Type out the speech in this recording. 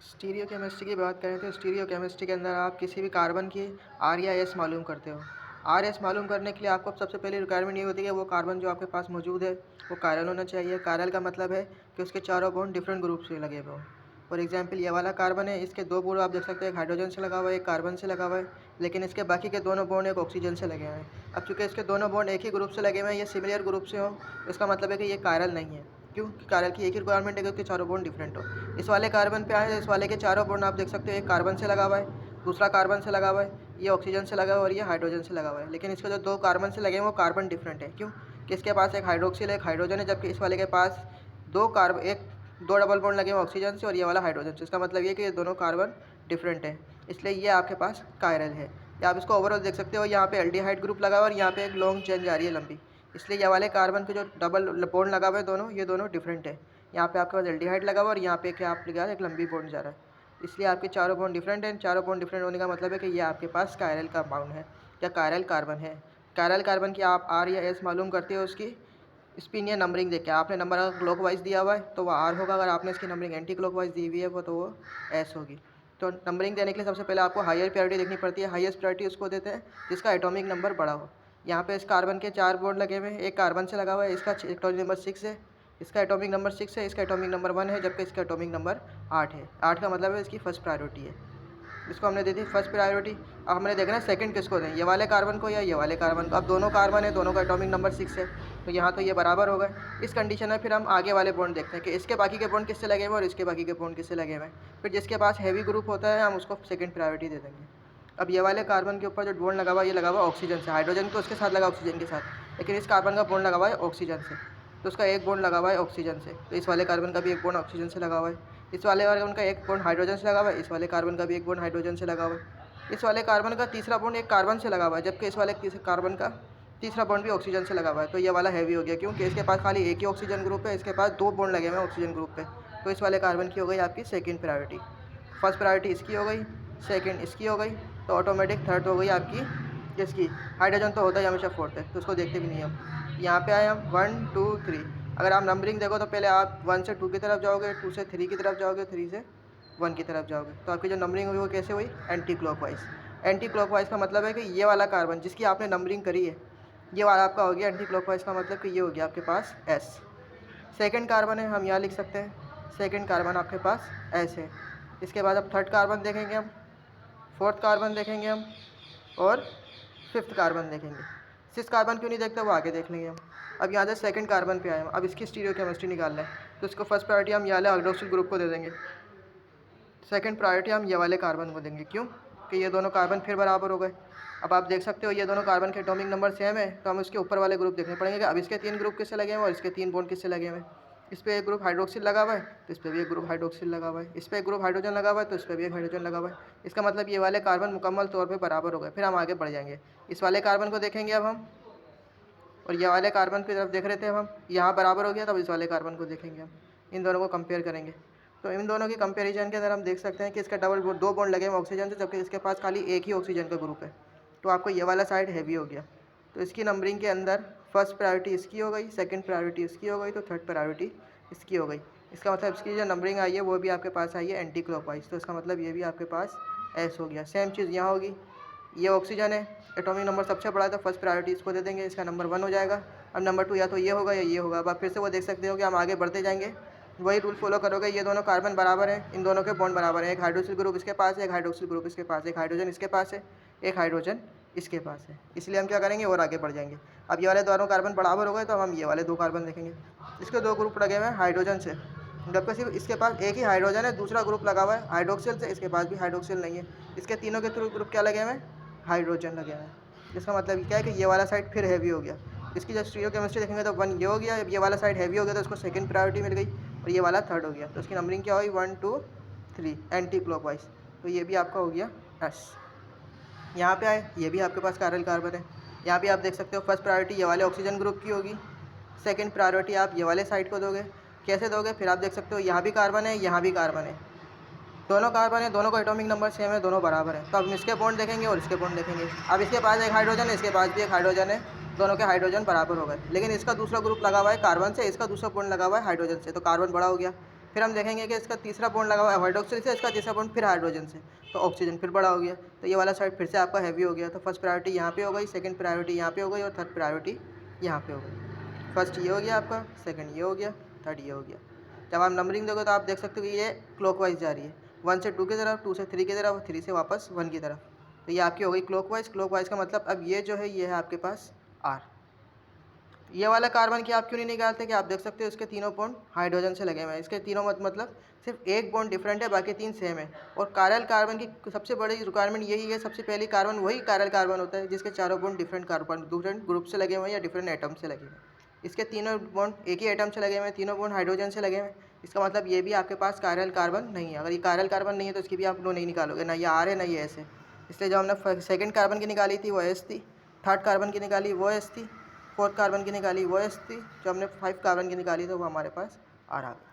Stereo chemistry की बात करें तो स्टीरियो केमिस्ट्री के अंदर आप किसी भी कार्बन की आर या एस मालूम करते हो। आर एस मालूम करने के लिए आपको सबसे पहले रिक्वायरमेंट ये होती है कि वो कार्बन जो आपके पास मौजूद है वो कायरल होना चाहिए। कायरल का मतलब है कि उसके चारों बॉन्ड डिफरेंट ग्रुप से लगे हुए हों। फॉर एग्जाम्पल ये वाला कार्बन है, इसके दो बॉन्ड आप देख सकते हैं, एक हाइड्रोजन से लगा हुआ है, एक कार्बन से लगा हुआ है, लेकिन इसके बाकी के दोनों बॉन्ड एक ऑक्सीजन से लगे हुए हैं। अब चूँकि इसके दोनों बॉन्ड एक ही ग्रुप से लगे हुए हैं, ये सिमिलर ग्रुप से हों, इसका मतलब है कि ये कायरल नहीं है। क्यों? कायरल की एक ही रिक्वायरमेंट है कि उसके चारों बॉन्ड डिफरेंट हो। इस वाले कार्बन पे आए, इस वाले के चारों बॉन्ड आप देख सकते हो, एक कार्बन से लगा हुआ है, दूसरा कार्बन से लगा हुआ है, ये ऑक्सीजन से लगा हुआ है और ये हाइड्रोजन से लगा हुआ है। लेकिन इसके जो दो कार्बन से लगे हैं वो कार्बन डिफरेंट है। क्यों? कि इसके पास एक हाइड्रोक्सिल एक हाइड्रोजन है, जबकि इस वाले के पास दो डबल बॉन्ड लगे हुए ऑक्सीजन से और ये वाला हाइड्रोजन से। इसका मतलब ये कि ये दोनों कार्बन डिफरेंट है, इसलिए ये आपके पास कायरल है। या आप इसको ओवरऑल देख सकते हो, यहाँ पे एल्डिहाइड ग्रुप लगा हुआ है और यहाँ पे एक लॉन्ग चेन जा रही है लंबी, इसलिए ये वाले कार्बन के जो डबल बॉन्ड लगा हुआ है दोनों, ये दोनों डिफरेंट है। यहाँ पे आपके पास एल्डिहाइड लगा हुआ है और यहाँ पे क्या आप लगा एक लंबी बॉन्ड जा रहा है, इसलिए आपके चारों बॉन्ड डिफरेंट हैं। चारों बॉन्ड डिफरेंट होने का मतलब है कि ये आपके पास कायरल कंपाउंड है या कायरल कार्बन है। कायरल कार्बन की आप आर या एस मालूम करते हो उसकी स्पिन या नंबरिंग देख के। आपने नंबर अगर क्लॉक वाइज दिया हुआ है तो वो आर होगा, अगर आपने इसकी नंबरिंग एंटी क्लॉक वाइज दी हुई है वो तो वो एस होगी। तो नंबरिंग देने के लिए सबसे पहले आपको हायर प्रायोरिटी देखनी पड़ती है। हाईएस्ट प्रायोरिटी उसको देते हैं जिसका एटॉमिक नंबर बड़ा हो। यहाँ पे इस कार्बन के चार बॉन्ड लगे हुए हैं, एक कार्बन से लगा हुआ है, इसका एटॉमिक नंबर 6 है, इसका एटॉमिक नंबर 6 है, इसका एटॉमिक नंबर 1 है, जबकि इसका एटॉमिक नंबर 8 है। 8 का मतलब है इसकी फर्स्ट प्रायोरिटी है, इसको हमने दे दी फर्स्ट प्रायोरिटी। अब हमने देखना है सेकंड किसको दें, ये वाले कार्बन को या ये वाले कार्बन को। अब दोनों कार्बन है, दोनों का एटॉमिक नंबर 6 है, तो यहाँ तो ये बराबर हो गए। इस कंडीशन में फिर हम आगे वाले बॉन्ड देखते हैं कि इसके बाकी के बॉन्ड किससे लगे हुए और इसके बाकी के बॉन्ड किससे लगे हुए हैं। फिर जिसके पास हैवी ग्रुप होता है हम उसको सेकंड प्रायोरिटी दे देंगे। अब ये वाले कार्बन के ऊपर जो बॉन्ड लगा हुआ है ये लगा हुआ है ऑक्सीजन से, हाइड्रोजन तो उसके साथ लगा ऑक्सीजन के साथ, लेकिन इस कार्बन का बॉन्ड लगा हुआ है ऑक्सीजन से, तो उसका एक बॉन्ड लगा हुआ है ऑक्सीजन से, तो इस वाले कार्बन का भी एक बॉन्ड ऑक्सीजन से लगा हुआ है। इस वाले कार्बन का एक बॉन्ड हाइड्रोजन से लगा हुआ है, इस वाले कार्बन का भी एक बॉन्ड हाइड्रोजन से लगा हुआ है। इस वाले कार्बन का तीसरा बॉन्ड एक कार्बन से लगा हुआ है, जबकि इस वाले कार्बन का तीसरा बॉन्ड भी ऑक्सीजन से लगा हुआ है, तो ये वाला हैवी हो गया क्योंकि इसके पास खाली एक ही ऑक्सीजन ग्रुप है, इसके पास दो बॉन्ड लगे हुए हैं ऑक्सीजन ग्रुप पे। तो इस वाले कार्बन की हो गई आपकी सेकंड प्रायोरिटी। फर्स्ट प्रायोरिटी इसकी हो गई, सेकंड इसकी हो गई, तो ऑटोमेटिक थर्ड हो गई आपकी किसकी, हाइड्रोजन तो होता ही हमेशा फोर्थ है, तो उसको देखते भी नहीं हम। यहाँ पे आए हम 1 2 3। अगर आप नंबरिंग देखो तो पहले आप 1 से 2 की तरफ जाओगे, 2 से 3 की तरफ जाओगे, 3 से 1 की तरफ जाओगे, तो आपकी जो नंबरिंग हुई वो कैसे हुई, एंटी क्लॉकवाइज। एंटी क्लॉकवाइज का मतलब है कि ये वाला कार्बन जिसकी आपने नंबरिंग करी है ये वाला आपका हो गया एंटी क्लॉकवाइज का मतलब कि ये हो गया आपके पास एस। सेकंड कार्बन है, हम यहाँ लिख सकते हैं सेकंड कार्बन आपके पास एस है। इसके बाद अब थर्ड कार्बन देखेंगे हम, फोर्थ कार्बन देखेंगे हम और फिफ्थ कार्बन देखेंगे। सिक्स कार्बन क्यों नहीं देखते वो आगे देख लेंगे हम। अब यहाँ से सेकंड कार्बन पे आए हम, अब इसकी स्टीरियो केमिस्ट्री निकालना है, तो इसको फर्स्ट प्रायोरिटी हम यहाँ हाइड्रोक्सिल ग्रुप को दे देंगे, सेकंड प्रायोरिटी हम ये वाले कार्बन को देंगे। क्यों? कि ये दोनों कार्बन फिर बराबर हो गए। अब आप देख सकते हो ये दोनों कार्बन के एटॉमिक नंबर सेम है, तो हम इसके ऊपर वाले ग्रुप देखने पड़ेंगे कि अब इसके 3 ग्रुप किससे लगे हुए हैं और इसके 3 बॉन्ड किससे लगे हुए हैं। इस पर एक ग्रुप हाइड्रोक्सिल लगा हुआ है तो इस पर भी एक ग्रुप हाइड्रोक्सिल लगा हुआ है, इस पर एक ग्रुप हाइड्रोजन लगा हुआ है तो इस पर भी एक हाइड्रोजन लगा हुआ है। इसका मतलब ये वाले कार्बन मुकम्मल तौर पर बराबर हो गए। फिर हम आगे बढ़ जाएंगे, इस वाले कार्बन को देखेंगे अब हम, और ये वाले कार्बन की तरफ देख रहे थे अब हम, यहाँ बराबर हो गया, तब इस वाले कार्बन को देखेंगे हम, इन दोनों को कंपेयर करेंगे। तो इन दोनों की कंपैरिजन के अंदर हम देख सकते हैं कि इसका दो बॉन्ड लगे हैं ऑक्सीजन से, जबकि इसके पास खाली एक ही ऑक्सीजन का ग्रुप है, तो आपको ये वाला साइड हैवी हो गया। तो इसकी नंबरिंग के अंदर फर्स्ट प्रायोरिटी इसकी हो गई, सेकंड प्रायोरिटी इसकी हो गई, तो थर्ड प्रायोरिटी इसकी हो गई। इसका मतलब इसकी जो नंबरिंग आई है वो भी आपके पास आई है एंटी क्लॉकवाइज, तो इसका मतलब ये भी आपके पास एस हो गया। सेम चीज़ यहाँ होगी, ये ऑक्सीजन है, एटॉमिक नंबर सबसे बड़ा है तो फर्स्ट प्रायोरिटी इसको दे देंगे, इसका नंबर 1 हो जाएगा। अब नंबर 2 या तो ये होगा या ये होगा। अब आप फिर से वो देख सकते हो कि हम आगे बढ़ते जाएंगे, वही रूल फॉलो करोगे। ये दोनों कार्बन बराबर है, इन दोनों के बॉन्ड बराबर है, एक हाइड्रोक्सिल ग्रुप इसके पास है, एक हाइड्रोक्सिल ग्रुप इसके पास है, एक हाइड्रोजन इसके पास है, एक हाइड्रोजन इसके पास है, इसलिए हम क्या करेंगे और आगे बढ़ जाएंगे। अब ये वाले दोनों कार्बन बराबर हो गए तो हम ये वाले दो कार्बन देखेंगे, इसके दो ग्रुप लगे हुए हैं हाइड्रोजन से, जबकि सिर्फ इसके पास एक ही हाइड्रोजन है, दूसरा ग्रुप लगा हुआ है हाइड्रोक्सिल से, इसके पास भी हाइड्रोक्सिल नहीं है। इसके तीनों के थ्रू ग्रुप क्या लगे हुए हैं, हाइड्रोजन लगे हुए हैं। इसका मतलब क्या है कि ये वाला साइड फिर हैवी हो गया। इसकी जब स्टीरियो केमिस्ट्री देखेंगे तो 1 ये हो गया, अब ये वाला साइड हैवी हो गया तो उसको सेकंड प्रायोरिटी मिल गई और ये वाला थर्ड हो गया, तो इसकी नंबरिंग क्या हुई 1 2 3 एंटी क्लॉकवाइज, तो ये भी आपका हो गया एस। यहाँ पे आए, ये भी आपके पास कायरल कार्बन है। यहाँ भी आप देख सकते हो फर्स्ट प्रायोरिटी ये वाले ऑक्सीजन ग्रुप की होगी, सेकंड प्रायोरिटी आप ये वाले साइड को दोगे। कैसे दोगे, फिर आप देख सकते हो यहाँ भी कार्बन है, यहाँ भी कार्बन है, दोनों कार्बन है, दोनों का एटॉमिक नंबर सेम है, दोनों बराबर है, तो अब इसके बॉन्ड देखेंगे और इसके बॉन्ड देखेंगे। अब इसके पास एक हाइड्रोजन है, इसके पास भी एक हाइड्रोजन है, दोनों के हाइड्रोजन बराबर हो गए, लेकिन इसका दूसरा ग्रुप लगा हुआ है कार्बन से, इसका दूसरा बॉन्ड लगा हुआ है हाइड्रोजन से, तो कार्बन बड़ा हो गया। फिर हम देखेंगे कि इसका तीसरा बॉन्ड लगा हुआ है हाइड्रोक्सिल से, इसका तीसरा बॉन्ड फिर हाइड्रोजन से, तो ऑक्सीजन फिर बड़ा हो गया, तो ये वाला साइड फिर से आपका हैवी हो गया। तो फर्स्ट प्रायोरिटी यहाँ पे हो गई, सेकंड प्रायोरिटी यहाँ पे हो गई और थर्ड प्रायोरिटी यहाँ पे हो गई। फर्स्ट ये हो गया आपका, सेकंड ये हो गया, थर्ड ये हो गया। जब आप नंबरिंग दोगे तो आप देख सकते हो कि ये क्लॉकवाइज जा रही है, 1 से 2 की तरफ, 2 से 3 की तरफ, 3 से वापस 1 की तरफ। तो ये आपकी हो गई क्लॉकवाइज। क्लॉकवाइज का मतलब अब ये जो है ये है आपके पास आर। ये वाला कार्बन की आप क्यों नहीं निकालते कि आप देख सकते हो इसके तीनों बॉन्ड हाइड्रोजन से लगे हुए हैं, इसके तीनों मतलब सिर्फ एक बॉन्ड डिफरेंट है, बाकी 3 सेम है। और कायरल कार्बन की सबसे बड़ी रिक्वायरमेंट यही है, सबसे पहली कार्बन वही कायरल कार्बन होता है जिसके चारों bond different carbon different group से लगे हुए हैं या डिफरेंट एटम से लगे हुए हैं। इसके तीनों बॉन्ड एक ही एटम से लगे हुए हैं, तीनों बॉन्ड हाइड्रोजन से लगे हुए हैं। इसका मतलब ये भी आपके पास कायरल कार्बन नहीं है। अगर ये कायरल कार्बन नहीं है तो इसकी भी आप लो नहीं निकालोगे, ना ये आर है ना ये एस है। इसलिए जो हमने सेकंड कार्बन की निकाली थी वो एस थी, थर्ड कार्बन की निकाली वो एस थी, फोर्थ कार्बन की निकाली वो एस थी, जो हमने 5 कार्बन की निकाली तो वो हमारे पास आर आ गया।